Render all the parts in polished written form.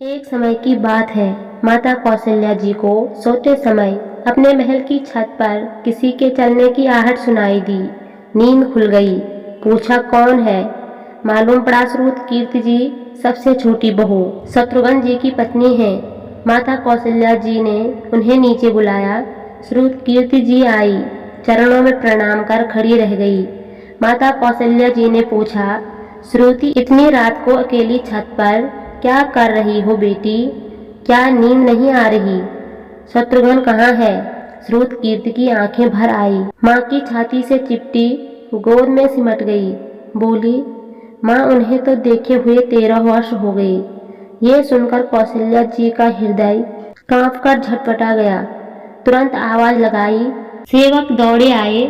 एक समय की बात है। माता कौशल्या जी को सोते समय अपने महल की छत पर किसी के चलने की आहट सुनाई दी। नींद खुल गई। पूछा, कौन है? मालूम पड़ा श्रुत कीर्ति जी, सबसे छोटी बहू, शत्रुघ्न जी की पत्नी है। माता कौशल्या जी ने उन्हें नीचे बुलाया। श्रुत कीर्ति जी आई, चरणों में प्रणाम कर खड़ी रह गई। माता कौशल्या जी ने पूछा, श्रुति, इतनी रात को अकेली छत पर क्या कर रही हो बेटी? क्या नींद नहीं आ रही? शत्रुघ्न कहाँ है? श्रुत कीर्ति की आंखें भर आई। माँ की छाती से चिपटी गोद में सिमट गई। बोली, माँ, उन्हें तो देखे हुए 13 वर्ष हो गए। ये सुनकर कौशल्या जी का हृदय कांपकर झटपटा गया। तुरंत आवाज लगाई। सेवक दौड़े आए।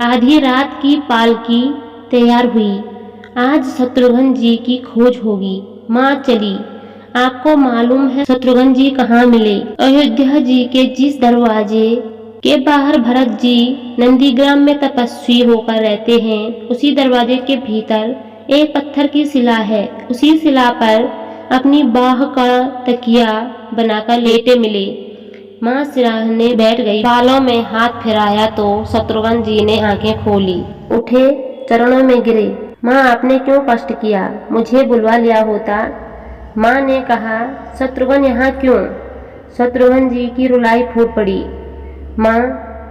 आधी रात की पालकी तैयार हुई। आज शत्रुघ्न जी की खोज होगी। माँ चली। आपको मालूम है शत्रुघ्न जी कहाँ मिले? अयोध्या जी के जिस दरवाजे के बाहर भरत जी नंदीग्राम में तपस्वी होकर रहते हैं, उसी दरवाजे के भीतर एक पत्थर की शिला है। उसी शिला पर अपनी बाह का तकिया बनाकर लेटे मिले। माँ सिराहने बैठ गई। बालों में हाथ फिराया तो शत्रुघ्न जी ने आंखें खोली। उठे, चरणों में गिरे। माँ, आपने क्यों कष्ट किया? मुझे बुलवा लिया होता। माँ ने कहा, शत्रुघ्न यहाँ क्यों? शत्रुघ्न जी की रुलाई फूट पड़ी। माँ,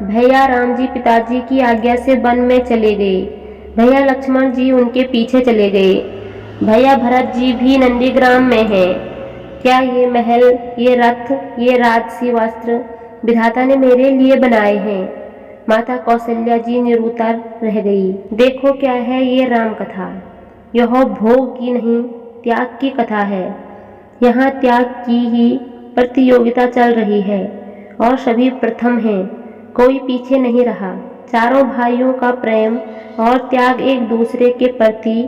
भैया राम जी पिताजी की आज्ञा से वन में चले गए। भैया लक्ष्मण जी उनके पीछे चले गए। भैया भरत जी भी नंदीग्राम में हैं। क्या ये महल, ये रथ, ये राजसी वस्त्र विधाता ने मेरे लिए बनाए हैं? माता कौशल्या जी निरुत्तर रह गई। देखो क्या है ये राम कथा। यह भोग की नहीं, त्याग की कथा है। यहाँ त्याग की ही प्रतियोगिता चल रही है और सभी प्रथम हैं। कोई पीछे नहीं रहा। चारों भाइयों का प्रेम और त्याग एक दूसरे के प्रति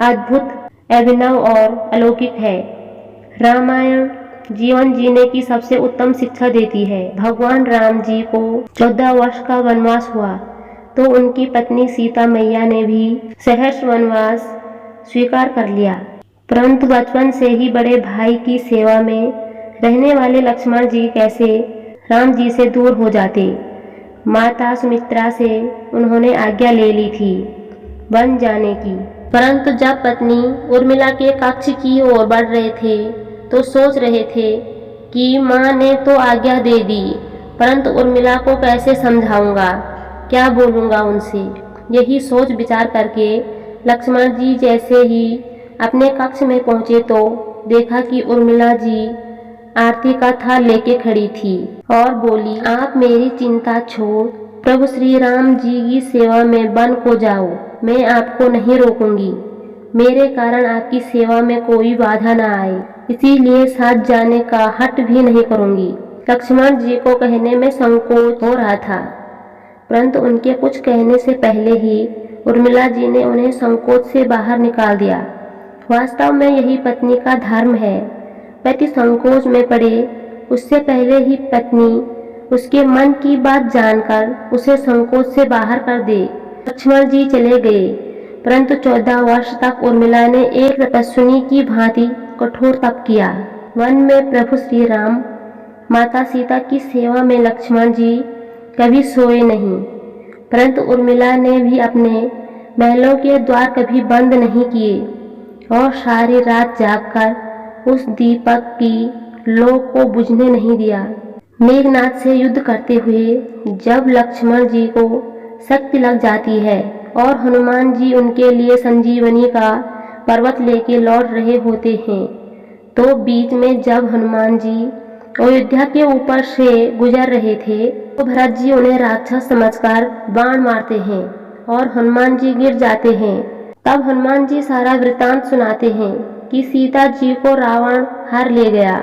अद्भुत, अभिनव और अलौकिक है। रामायण जीवन जीने की सबसे उत्तम शिक्षा देती है। भगवान राम जी को 14 वर्ष का वनवास हुआ तो उनकी पत्नी सीता मैया ने भी सहर्ष वनवास स्वीकार कर लिया। परंतु बचपन से ही बड़े भाई की सेवा में रहने वाले लक्ष्मण जी कैसे राम जी से दूर हो जाते। माता सुमित्रा से उन्होंने आज्ञा ले ली थी वन जाने की। परंतु जब पत्नी उर्मिला के कक्ष की ओर बढ़ रहे थे तो सोच रहे थे कि माँ ने तो आज्ञा दे दी, परंतु उर्मिला को कैसे समझाऊंगा, क्या बोलूँगा उनसे। यही सोच विचार करके लक्ष्मण जी जैसे ही अपने कक्ष में पहुँचे तो देखा कि उर्मिला जी आरती का थाल लेके खड़ी थी और बोली, आप मेरी चिंता छोड़ प्रभु श्री राम जी की सेवा में वन को जाओ। मैं आपको नहीं रोकूंगी। मेरे कारण आपकी सेवा में कोई बाधा न आए, इसीलिए साथ जाने का हट भी नहीं करूंगी। लक्ष्मण जी को कहने में संकोच हो रहा था, परंतु उनके कुछ कहने से पहले ही उर्मिला जी ने उन्हें संकोच से बाहर निकाल दिया। वास्तव में यही पत्नी का धर्म है। पति संकोच में पड़े उससे पहले ही पत्नी उसके मन की बात जानकर उसे संकोच से बाहर कर दे। लक्ष्मण जी चले गए, परंतु 14 वर्ष तक उर्मिला ने एक तपस्विनी की भांति कठोर तप किया। वन में प्रभु श्री राम, माता सीता की सेवा में लक्ष्मण जी कभी सोए नहीं, परंतु उर्मिला ने भी अपने महलों के द्वार कभी बंद नहीं किए और सारी रात जागकर उस दीपक की लौ को बुझने नहीं दिया। मेघनाथ से युद्ध करते हुए जब लक्ष्मण जी को शक्ति लग जाती है और हनुमान जी उनके लिए संजीवनी का पर्वत लेके लौट रहे होते हैं, तो बीच में जब हनुमान जी अयोध्या के ऊपर से गुजर रहे थे तो भरत जी उन्हें राक्षस समझकर बाण मारते हैं और हनुमान जी गिर जाते हैं। तब हनुमान जी सारा वृतांत सुनाते हैं कि सीता जी को रावण हर ले गया,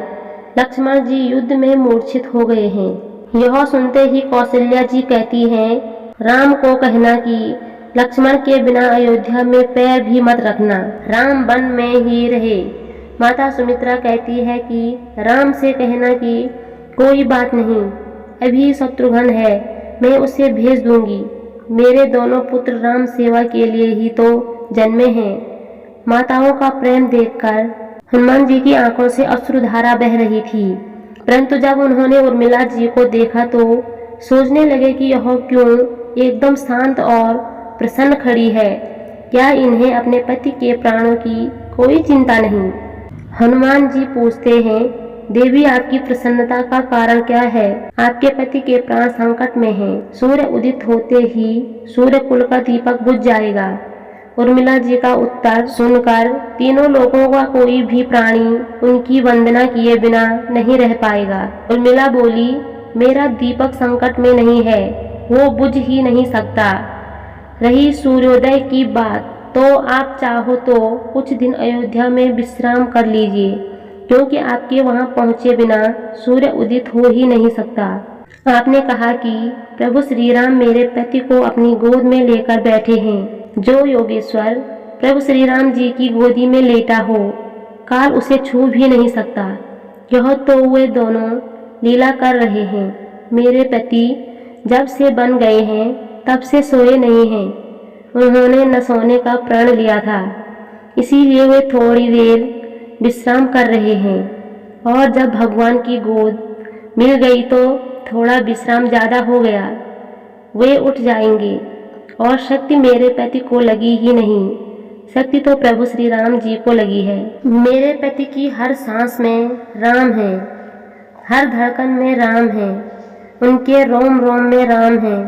लक्ष्मण जी युद्ध में मूर्छित हो गए हैं। यह सुनते ही कौशल्या जी कहती हैं, राम को कहना कि लक्ष्मण के बिना अयोध्या में पैर भी मत रखना, राम वन में ही रहे। माता सुमित्रा कहती है कि राम से कहना कि कोई बात नहीं, अभी शत्रुघ्न है, मैं उसे भेज दूंगी। मेरे दोनों पुत्र राम सेवा के लिए ही तो जन्मे हैं। माताओं का प्रेम देखकर हनुमान जी की आंखों से अश्रुधारा बह रही थी, परंतु जब उन्होंने उर्मिला जी को देखा तो सोचने लगे कि यह क्यों एकदम शांत और प्रसन्न खड़ी है। क्या इन्हें अपने पति के प्राणों की कोई चिंता नहीं? हनुमान जी पूछते हैं, देवी आपकी प्रसन्नता का कारण क्या है? आपके पति के प्राण संकट में हैं। सूर्य उदित होते ही सूर्य कुल का दीपक बुझ जाएगा। उर्मिला जी का उत्तर सुनकर तीनों लोगों का कोई भी प्राणी उनकी वंदना किए बिना नहीं रह पाएगा। उर्मिला बोली, मेरा दीपक संकट में नहीं है, वो बुझ ही नहीं सकता। रही सूर्योदय की बात, तो आप चाहो तो कुछ दिन अयोध्या में विश्राम कर लीजिए, क्योंकि आपके वहां पहुंचे बिना सूर्य उदित हो ही नहीं सकता। आपने कहा कि प्रभु श्री राम मेरे पति को अपनी गोद में लेकर बैठे हैं। जो योगेश्वर प्रभु श्री राम जी की गोदी में लेटा हो, काल उसे छू भी नहीं सकता। यह तो वे दोनों लीला कर रहे हैं। मेरे पति जब से बन गए हैं तब से सोए नहीं हैं। उन्होंने न सोने का प्रण लिया था, इसीलिए वे थोड़ी देर विश्राम कर रहे हैं, और जब भगवान की गोद मिल गई तो थोड़ा विश्राम ज़्यादा हो गया। वे उठ जाएंगे, और शक्ति मेरे पति को लगी ही नहीं, शक्ति तो प्रभु श्री राम जी को लगी है। मेरे पति की हर सांस में राम है, हर धड़कन में राम है, उनके रोम रोम में राम है,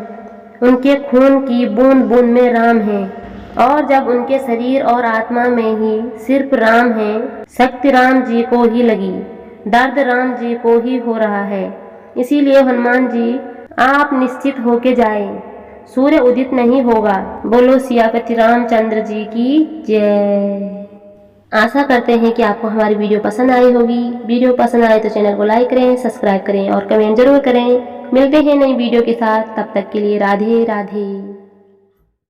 उनके खून की बूंद बूंद में राम है, और जब उनके शरीर और आत्मा में ही सिर्फ राम है, शक्ति राम जी को ही लगी, दर्द राम जी को ही हो रहा है। इसीलिए हनुमान जी आप निश्चित होके जाएं, सूर्य उदित नहीं होगा। बोलो सियापति रामचंद्र जी की जय। आशा करते हैं कि आपको हमारी वीडियो पसंद आई होगी। वीडियो पसंद आए तो चैनल को लाइक करें, सब्सक्राइब करें और कमेंट जरूर करें। मिलते हैं नई वीडियो के साथ, तब तक के लिए राधे राधे।